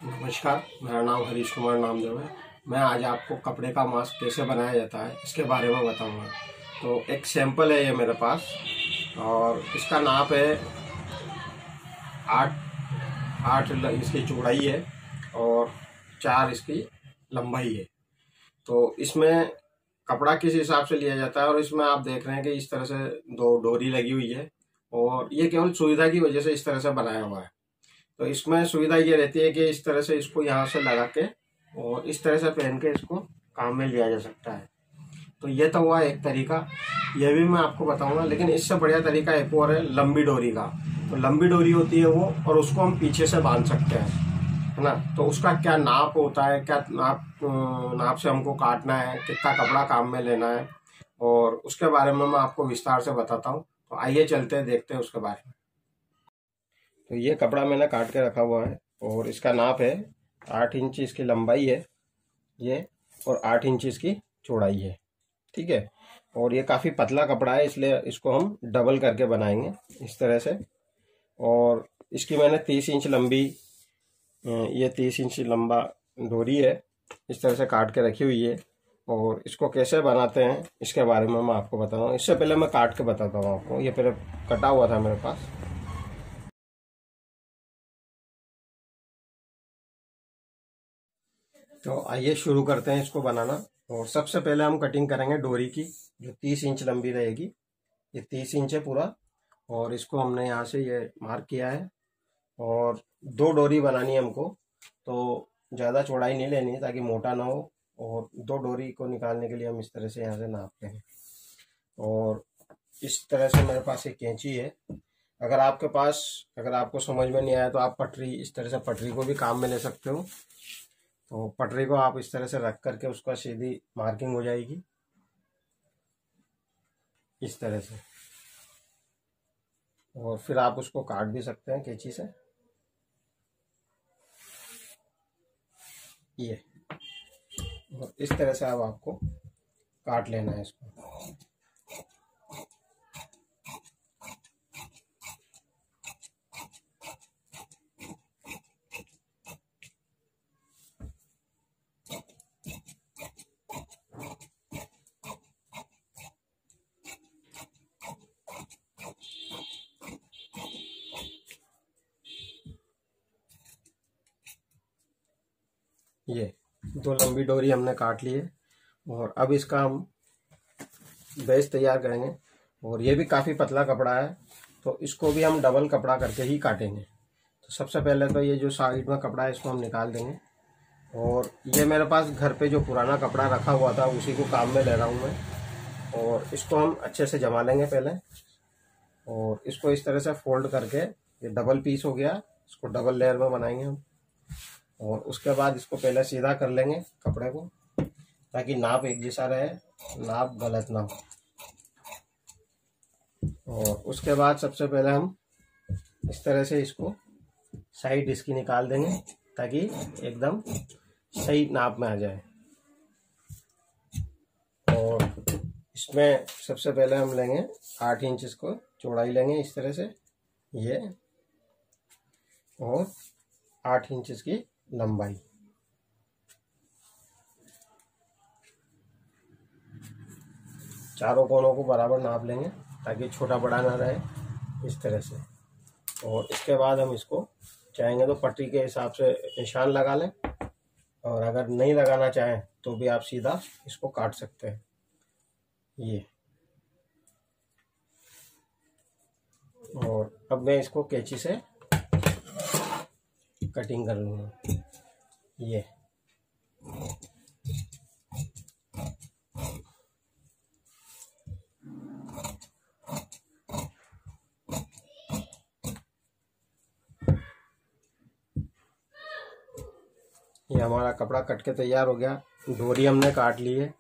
नमस्कार, मेरा नाम हरीश कुमार नामदेव है। मैं आज आपको कपड़े का मास्क कैसे बनाया जाता है इसके बारे में बताऊंगा। तो एक सैंपल है ये मेरे पास और इसका नाप है 8 इसकी चौड़ाई है और 4 इसकी लंबाई है। तो इसमें कपड़ा किस हिसाब से लिया जाता है और इसमें आप देख रहे हैं कि इस तरह से 2 डोरी लगी हुई है और ये केवल सुविधा की वजह से इस तरह से बनाया हुआ है। तो इसमें सुविधा ये रहती है कि इस तरह से इसको यहाँ से लगा के और इस तरह से पहन के इसको काम में लिया जा सकता है। तो ये तो हुआ एक तरीका, ये भी मैं आपको बताऊंगा। लेकिन इससे बढ़िया तरीका एक और है लंबी डोरी का। तो लंबी डोरी होती है वो, और उसको हम पीछे से बांध सकते हैं, है ना। तो उसका क्या नाप होता है, क्या नाप से हमको काटना है, कितना कपड़ा काम में लेना है, और उसके बारे में मैं आपको विस्तार से बताता हूँ। तो आइए चलते हैं, देखते हैं उसके बारे में। तो ये कपड़ा मैंने काट के रखा हुआ है और इसका नाप है 8 इंच इसकी लंबाई है ये, और 8 इंच इसकी चौड़ाई है, ठीक है। और ये काफ़ी पतला कपड़ा है, इसलिए इसको हम डबल करके बनाएंगे इस तरह से। और इसकी मैंने 30 इंच लंबी, ये 30 इंच लंबा डोरी है, इस तरह से काट के रखी हुई है। और इसको कैसे बनाते हैं इसके बारे में मैं आपको बताता हूँ। इससे पहले मैं काट के बताता हूँ आपको। ये पहले कटा हुआ था मेरे पास। तो आइए शुरू करते हैं इसको बनाना। और सबसे पहले हम कटिंग करेंगे डोरी की, जो 30 इंच लंबी रहेगी। ये 30 इंच है पूरा, और इसको हमने यहाँ से ये मार्क किया है। और 2 डोरी बनानी है हमको, तो ज़्यादा चौड़ाई नहीं लेनी है ताकि मोटा ना हो। और 2 डोरी को निकालने के लिए हम इस तरह से यहाँ से नापते हैं। और इस तरह से मेरे पास एक कैंची है। अगर आपको समझ में नहीं आया तो आप पटरी, इस तरह से पटरी को भी काम में ले सकते हो। तो पटरी को आप इस तरह से रख करके उसका सीधी मार्किंग हो जाएगी इस तरह से। और फिर आप उसको काट भी सकते हैं कैंची से, ये। और इस तरह से अब आपको काट लेना है इसको। ये 2 लंबी डोरी हमने काट ली है और अब इसका हम बेस तैयार करेंगे। और ये भी काफ़ी पतला कपड़ा है, तो इसको भी हम डबल कपड़ा करके ही काटेंगे। तो सबसे पहले तो ये जो साइड में कपड़ा है इसको हम निकाल देंगे। और ये मेरे पास घर पे जो पुराना कपड़ा रखा हुआ था उसी को काम में ले रहा हूँ मैं। और इसको हम अच्छे से जमा लेंगे पहले, और इसको इस तरह से फोल्ड करके, ये डबल पीस हो गया, इसको डबल लेयर में बनाएंगे हम। और उसके बाद इसको पहले सीधा कर लेंगे कपड़े को, ताकि नाप एक जैसा रहे, नाप गलत ना हो। और उसके बाद सबसे पहले हम इस तरह से इसको साइड इसकी निकाल देंगे ताकि एकदम सही नाप में आ जाए। और इसमें सबसे पहले हम लेंगे 8 इंच इसको चौड़ाई लेंगे इस तरह से, ये, और 8 इंच इसकी लंबाई। चारों कोनों को बराबर नाप लेंगे ताकि छोटा बड़ा ना रहे इस तरह से। और इसके बाद हम इसको चाहेंगे तो पट्टी के हिसाब से निशान लगा लें, और अगर नहीं लगाना चाहें तो भी आप सीधा इसको काट सकते हैं, ये। और अब मैं इसको कैंची से कटिंग कर लूँगा, ये। ये हमारा कपड़ा कट के तैयार हो गया, डोरी हमने काट ली है।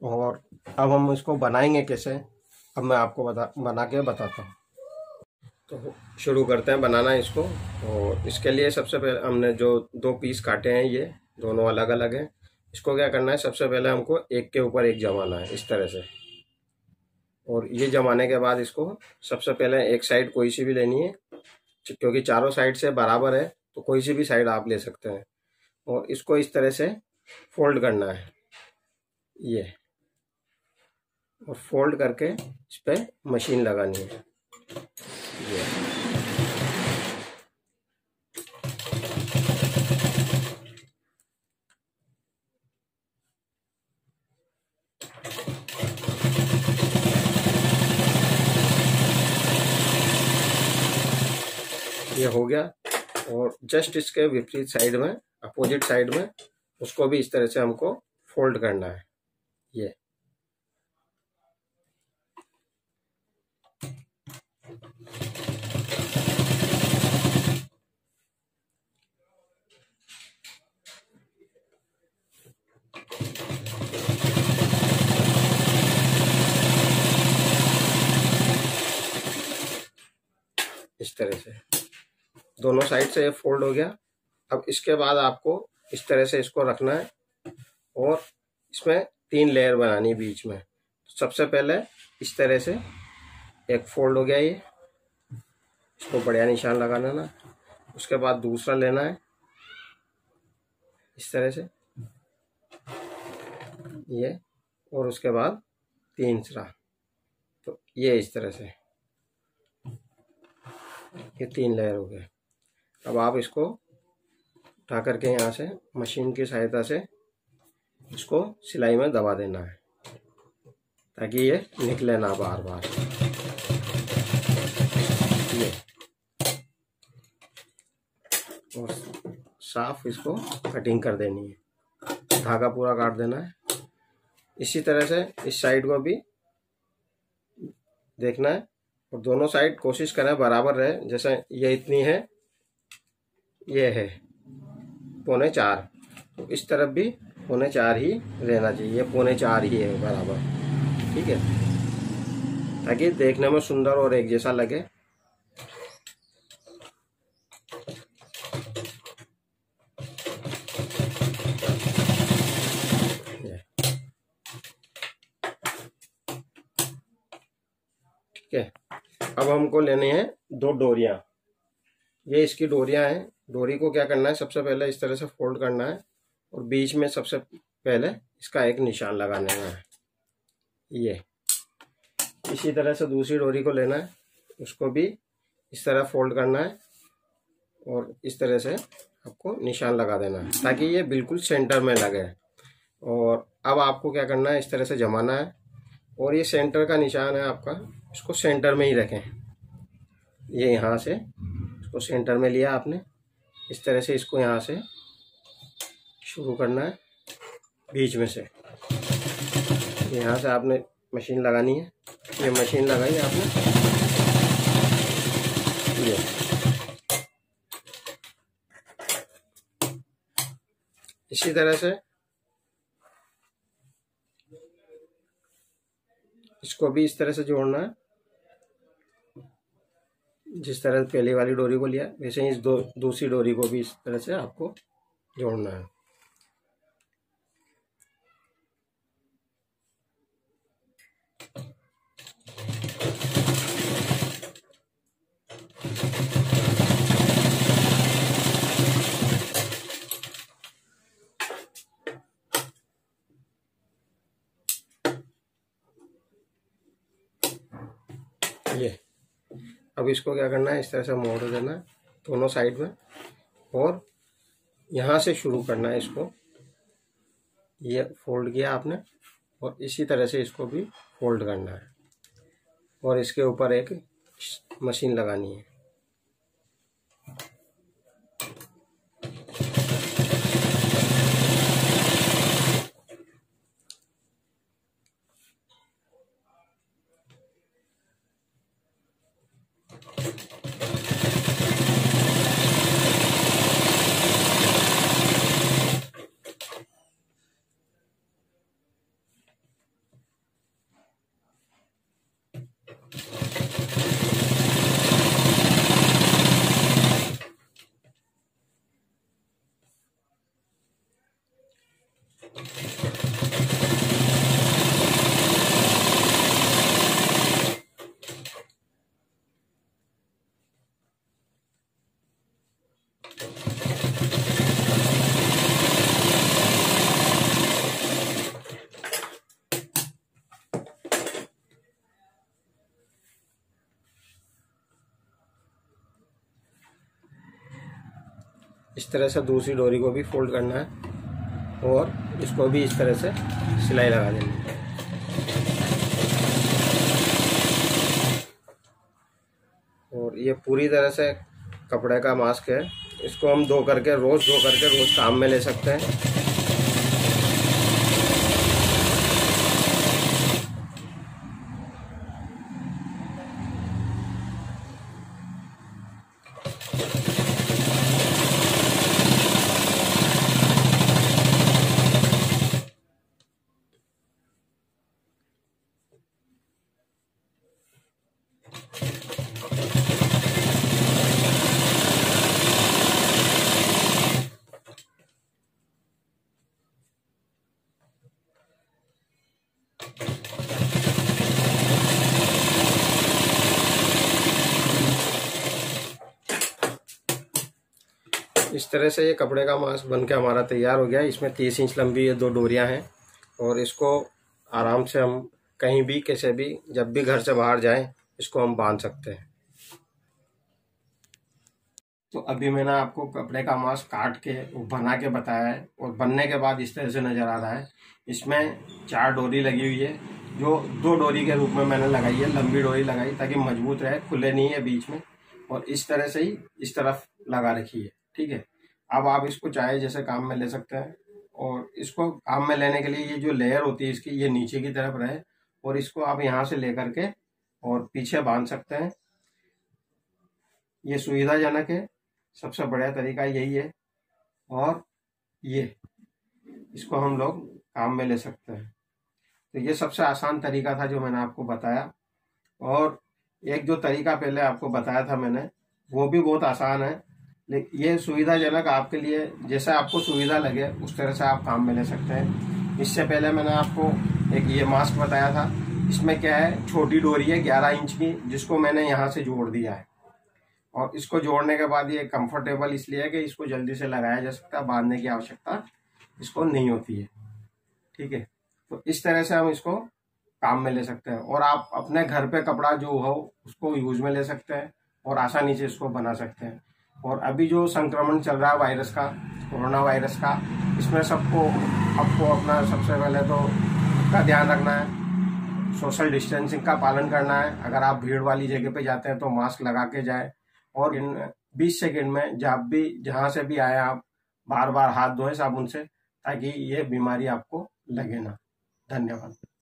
और अब हम इसको बनाएंगे कैसे, अब मैं आपको बना के बताता हूँ। तो शुरू करते हैं बनाना इसको। और इसके लिए सबसे पहले हमने जो 2 पीस काटे हैं, ये दोनों अलग अलग हैं। इसको क्या करना है, सबसे पहले हमको एक के ऊपर एक जमाना है इस तरह से। और ये जमाने के बाद इसको सबसे पहले एक साइड कोई सी भी लेनी है, क्योंकि चारों साइड से बराबर है तो कोई सी भी साइड आप ले सकते हैं। और इसको इस तरह से फोल्ड करना है ये, और फोल्ड करके इस पर मशीन लगानी है ये। ये हो गया। और जस्ट इसके विपरीत साइड में, अपोजिट साइड में, उसको भी इस तरह से हमको फोल्ड करना है ये। इस तरह से दोनों साइड से ये फोल्ड हो गया। अब इसके बाद आपको इस तरह से इसको रखना है और इसमें 3 लेयर बनानी बीच में। सबसे पहले इस तरह से एक फोल्ड हो गया ये, इसको बढ़िया निशान लगा लेना। उसके बाद दूसरा लेना है इस तरह से ये, और उसके बाद तीसरा। तो ये इस तरह से ये 3 लेयर हो गए। अब आप इसको उठा करके यहाँ से मशीन की सहायता से इसको सिलाई में दबा देना है ताकि ये निकले ना बार बार ये। और साफ इसको कटिंग कर देनी है, धागा पूरा काट देना है। इसी तरह से इस साइड को भी देखना है और दोनों साइड कोशिश करें बराबर रहे। जैसे ये इतनी है, ये है 4.25, तो इस तरफ भी 4.25 ही रहना चाहिए। ये 4.25 ही है बराबर, ठीक है, ताकि देखने में सुंदर और एक जैसा लगे। ठीक है। अब हमको लेने हैं 2 डोरियां। ये इसकी डोरियां हैं। डोरी को क्या करना है, सबसे पहले इस तरह से फोल्ड करना है और बीच में सबसे पहले इसका एक निशान लगाने है ये। इसी तरह से दूसरी डोरी को लेना है, उसको भी इस तरह फोल्ड करना है और इस तरह से आपको निशान लगा देना है ताकि ये बिल्कुल सेंटर में लगे। और अब आपको क्या करना है, इस तरह से जमाना है और ये सेंटर का निशान है आपका, इसको सेंटर में ही रखें। ये यहाँ से इसको सेंटर में लिया आपने, इस तरह से इसको यहाँ से शुरू करना है बीच में से। यहाँ से आपने मशीन लगानी है, ये मशीन लगाई आपने ये। इसी तरह से इसको भी इस तरह से जोड़ना है, जिस तरह पहली वाली डोरी को लिया वैसे ही इस दूसरी डोरी को भी इस तरह से आपको जोड़ना है। ये अब इसको क्या करना है, इस तरह से मोड़ देना है दोनों साइड में और यहाँ से शुरू करना है इसको। ये फोल्ड किया आपने और इसी तरह से इसको भी फोल्ड करना है और इसके ऊपर एक मशीन लगानी है। इस तरह से दूसरी डोरी को भी फोल्ड करना है और इसको भी इस तरह से सिलाई लगा देनी है। और ये पूरी तरह से कपड़े का मास्क है। इसको हम रोज धो करके रोज काम में ले सकते हैं। इस तरह से ये कपड़े का मास्क बन के हमारा तैयार हो गया। इसमें 30 इंच लंबी ये 2 डोरियां हैं और इसको आराम से हम कहीं भी कैसे भी जब भी घर से बाहर जाएं इसको हम बांध सकते हैं। तो अभी मैंने आपको कपड़े का मास्क काट के बना के बताया है और बनने के बाद इस तरह से नज़र आ रहा है। इसमें 4 डोरी लगी हुई है जो 2 डोरी के रूप में मैंने लगाई है, लंबी डोरी लगाई ताकि मजबूत रहे, खुले नहीं है बीच में। और इस तरह से ही इस तरफ लगा रखी है, ठीक है। अब आप इसको चाहे जैसे काम में ले सकते हैं। और इसको काम में लेने के लिए ये जो लेयर होती है इसकी, ये नीचे की तरफ रहे और इसको आप यहाँ से लेकर के और पीछे बांध सकते हैं। ये सुविधाजनक है, सबसे बढ़िया तरीका यही है। और ये इसको हम लोग काम में ले सकते हैं। तो ये सबसे आसान तरीका था जो मैंने आपको बताया। और एक जो तरीका पहले आपको बताया था मैंने, वो भी बहुत आसान है, लेकिन ये सुविधाजनक आपके लिए जैसा आपको सुविधा लगे उस तरह से आप काम में ले सकते हैं। इससे पहले मैंने आपको एक ये मास्क बताया था। इसमें क्या है, छोटी डोरी है 11 इंच की, जिसको मैंने यहाँ से जोड़ दिया है। और इसको जोड़ने के बाद ये कंफर्टेबल इसलिए है कि इसको जल्दी से लगाया जा सकता है, बांधने की आवश्यकता इसको नहीं होती है, ठीक है। तो इस तरह से हम इसको काम में ले सकते हैं और आप अपने घर पे कपड़ा जो हो उसको यूज में ले सकते हैं और आसानी से इसको बना सकते हैं। और अभी जो संक्रमण चल रहा है वायरस का, कोरोना वायरस का, इसमें आपको अपना सबसे पहले तो का ध्यान रखना है, सोशल डिस्टेंसिंग का पालन करना है। अगर आप भीड़ वाली जगह पे जाते हैं तो मास्क लगा के जाए और इन 20 सेकेंड में जहाँ से भी आए आप बार बार हाथ धोएं साबुन से, ताकि ये बीमारी आपको लगे ना। धन्यवाद।